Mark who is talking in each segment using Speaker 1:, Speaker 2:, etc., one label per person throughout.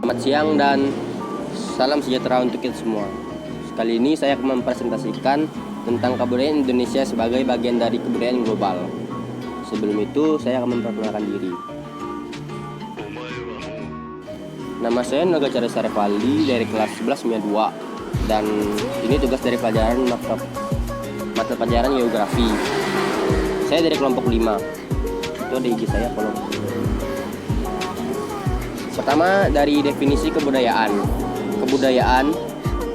Speaker 1: Selamat siang dan salam sejahtera untuk kita semua. Kali ini saya akan mempresentasikan tentang kebudayaan Indonesia sebagai bagian dari kebudayaan global. Sebelum itu, saya akan memperkenalkan diri. Nama saya Naga Cara Sarefaldi dari kelas 11 2 dan ini tugas dari pelajaran mata pelajaran geografi. Saya dari kelompok 5. Itu ada IG saya kalau. Pertama, dari definisi kebudayaan. Kebudayaan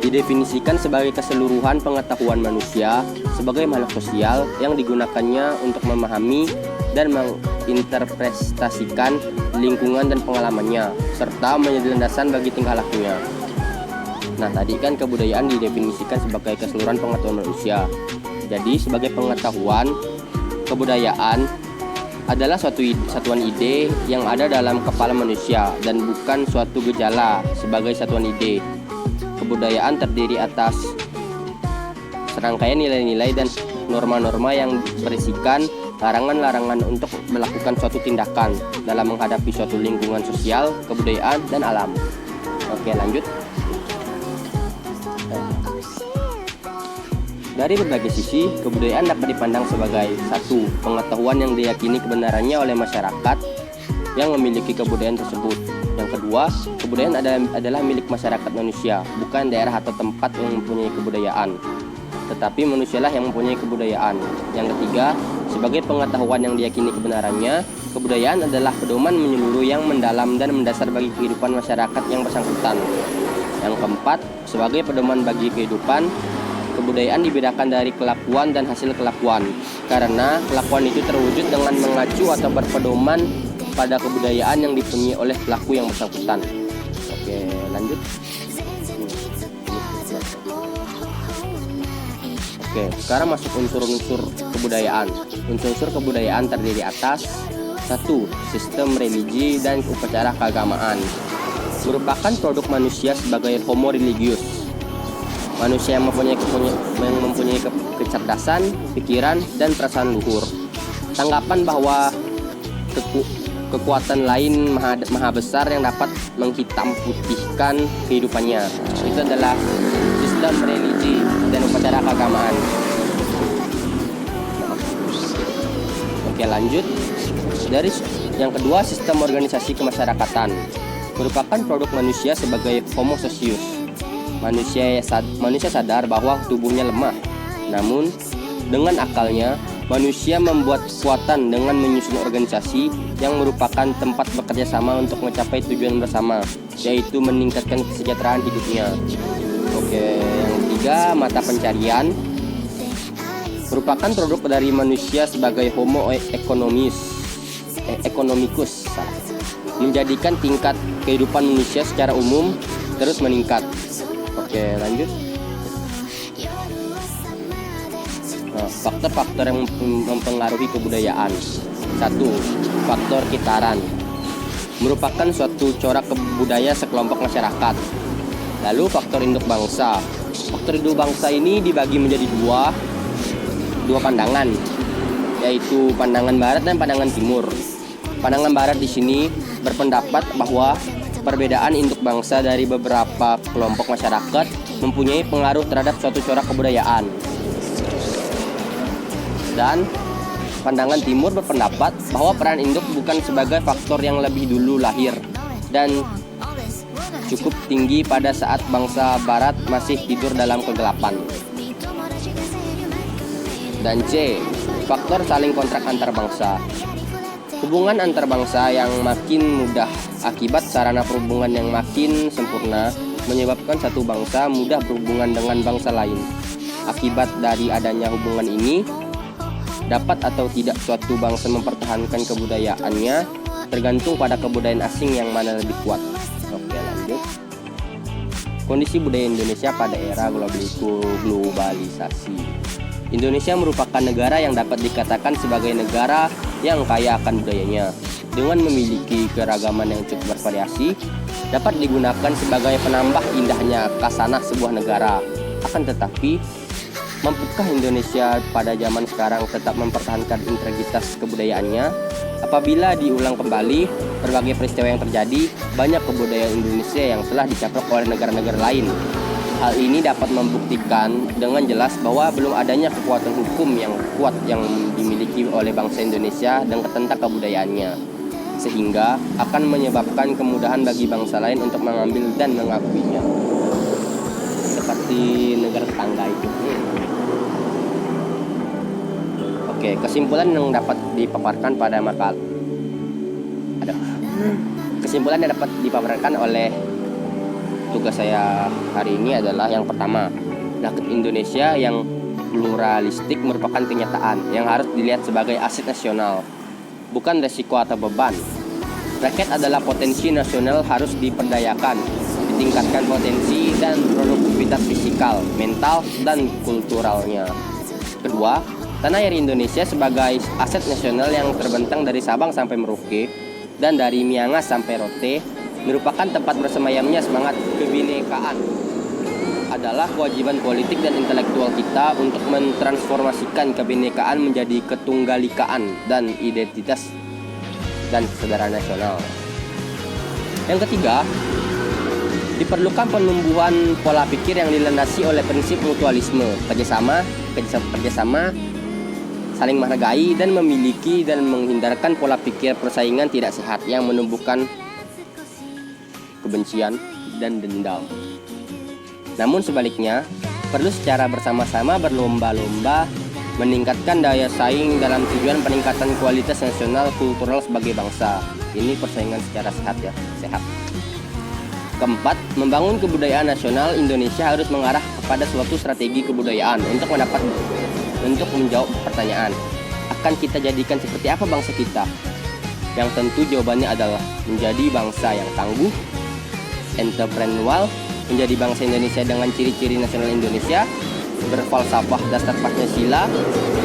Speaker 1: didefinisikan sebagai keseluruhan pengetahuan manusia sebagai makhluk sosial yang digunakannya untuk memahami dan menginterpretasikan lingkungan dan pengalamannya serta menjadi landasan bagi tingkah lakunya. Nah, tadi kan kebudayaan didefinisikan sebagai keseluruhan pengetahuan manusia. Jadi, sebagai pengetahuan, kebudayaan adalah suatu satuan ide yang ada dalam kepala manusia dan bukan suatu gejala sebagai satuan ide. Kebudayaan terdiri atas serangkaian nilai-nilai dan norma-norma yang berisikan larangan-larangan untuk melakukan suatu tindakan dalam menghadapi suatu lingkungan sosial, kebudayaan, dan alam. Oke, lanjut. Dari berbagai sisi, kebudayaan dapat dipandang sebagai satu, pengetahuan yang diyakini kebenarannya oleh masyarakat yang memiliki kebudayaan tersebut. Yang kedua, kebudayaan adalah milik masyarakat manusia, bukan daerah atau tempat yang mempunyai kebudayaan, tetapi manusialah yang mempunyai kebudayaan. Yang ketiga, sebagai pengetahuan yang diyakini kebenarannya, kebudayaan adalah pedoman menyeluruh yang mendalam dan mendasar bagi kehidupan masyarakat yang bersangkutan. Yang keempat, sebagai pedoman bagi kehidupan, kebudayaan dibedakan dari kelakuan dan hasil kelakuan, karena kelakuan itu terwujud dengan mengacu atau berpedoman pada kebudayaan yang dipunyai oleh pelaku yang bersangkutan. Oke, lanjut. Oke, sekarang masuk unsur-unsur kebudayaan. Unsur-unsur kebudayaan terdiri atas 1. Sistem religi dan upacara keagamaan. Merupakan produk manusia sebagai homo religius. Manusia yang mempunyai kecerdasan, pikiran, dan perasaan luhur. Tanggapan bahwa kekuatan lain maha besar yang dapat menghitam putihkan kehidupannya. Itu adalah sistem religi dan upacara keagamaan. Oke, lanjut. Dari yang kedua, sistem organisasi kemasyarakatan. Merupakan produk manusia sebagai homo socius. Manusia sadar bahwa tubuhnya lemah. Namun, dengan akalnya, manusia membuat kekuatan dengan menyusun organisasi yang merupakan tempat bekerja sama untuk mencapai tujuan bersama, yaitu meningkatkan kesejahteraan hidupnya. Oke, yang ketiga, mata pencarian. Merupakan produk dari manusia sebagai homo economicus. Menjadikan tingkat kehidupan manusia secara umum terus meningkat. Oke, lanjut. Nah, faktor-faktor yang mempengaruhi kebudayaan. 1. Faktor kitaran. Merupakan suatu corak budaya sekelompok masyarakat. Lalu faktor induk bangsa. Faktor induk bangsa ini dibagi menjadi dua pandangan, yaitu pandangan barat dan pandangan timur. Pandangan barat di sini berpendapat bahwa perbedaan induk bangsa dari beberapa kelompok masyarakat mempunyai pengaruh terhadap suatu corak kebudayaan. Dan pandangan timur berpendapat bahwa peran induk bukan sebagai faktor yang lebih dulu lahir dan cukup tinggi pada saat bangsa barat masih tidur dalam kegelapan. Dan C, faktor saling kontrak antar bangsa. Hubungan antar bangsa yang makin mudah akibat sarana perhubungan yang makin sempurna menyebabkan satu bangsa mudah berhubungan dengan bangsa lain. Akibat dari adanya hubungan ini, dapat atau tidak suatu bangsa mempertahankan kebudayaannya tergantung pada kebudayaan asing yang mana lebih kuat. Oke, lanjut. Kondisi budaya Indonesia pada era globalisasi. Indonesia merupakan negara yang dapat dikatakan sebagai negara yang kaya akan budayanya. Dengan memiliki keragaman yang cukup bervariasi, dapat digunakan sebagai penambah indahnya khasanah sebuah negara. Akan tetapi, mampukah Indonesia pada zaman sekarang tetap mempertahankan integritas kebudayaannya? Apabila diulang kembali berbagai peristiwa yang terjadi, banyak kebudayaan Indonesia yang telah dicaplok oleh negara-negara lain. Hal ini dapat membuktikan dengan jelas bahwa belum adanya kekuatan hukum yang kuat yang dimiliki oleh bangsa Indonesia dan tentang kebudayaannya, sehingga akan menyebabkan kemudahan bagi bangsa lain untuk mengambil dan mengakuinya. Seperti negara tetangga itu. Oke, kesimpulan yang dapat dipaparkan pada kesimpulan yang dapat dipaparkan oleh tugas saya hari ini adalah yang pertama, rakyat Indonesia yang pluralistik merupakan kenyataan yang harus dilihat sebagai aset nasional, bukan resiko atau beban. Rakyat adalah potensi nasional harus diperdayakan, ditingkatkan potensi dan produktivitas fisikal, mental, dan kulturalnya. Kedua, tanah air Indonesia sebagai aset nasional yang terbentang dari Sabang sampai Merauke dan dari Miangas sampai Rote merupakan tempat bersemayamnya semangat kebinekaan. Adalah kewajiban politik dan intelektual kita untuk mentransformasikan kebinekaan menjadi ketunggalikaan dan identitas dan kesadaran nasional. Yang ketiga, diperlukan penumbuhan pola pikir yang dilandasi oleh prinsip mutualisme, kerjasama, saling menghargai dan memiliki, dan menghindarkan pola pikir persaingan tidak sehat yang menumbuhkan kebencian dan dendam. Namun sebaliknya, perlu secara bersama-sama berlomba-lomba meningkatkan daya saing dalam tujuan peningkatan kualitas nasional kultural sebagai bangsa. Ini persaingan secara sehat. Keempat, membangun kebudayaan nasional Indonesia harus mengarah kepada suatu strategi kebudayaan untuk menjawab pertanyaan, akan kita jadikan seperti apa bangsa kita? Yang tentu jawabannya adalah menjadi bangsa yang tangguh, entrepreneurial, menjadi bangsa Indonesia dengan ciri-ciri nasional Indonesia, berfalsafah dasar Pancasila,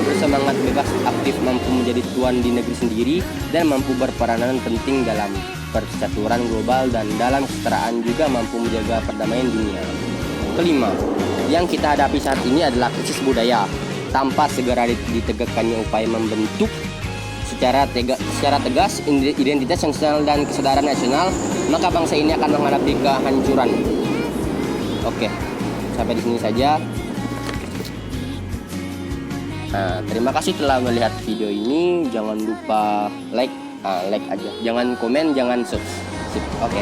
Speaker 1: bersemangat bebas aktif, mampu menjadi tuan di negeri sendiri, dan mampu berperanan penting dalam percaturan global dan dalam kesetaraan, juga mampu menjaga perdamaian dunia. Kelima, yang kita hadapi saat ini adalah krisis budaya. Tanpa segera ditegakkannya upaya membentuk secara tegas identitas nasional dan kesadaran nasional, maka bangsa ini akan menghadapi kehancuran. Oke, sampai di sini saja. Nah, terima kasih telah melihat video ini. Jangan lupa like aja. Jangan komen, jangan subscribe. Oke.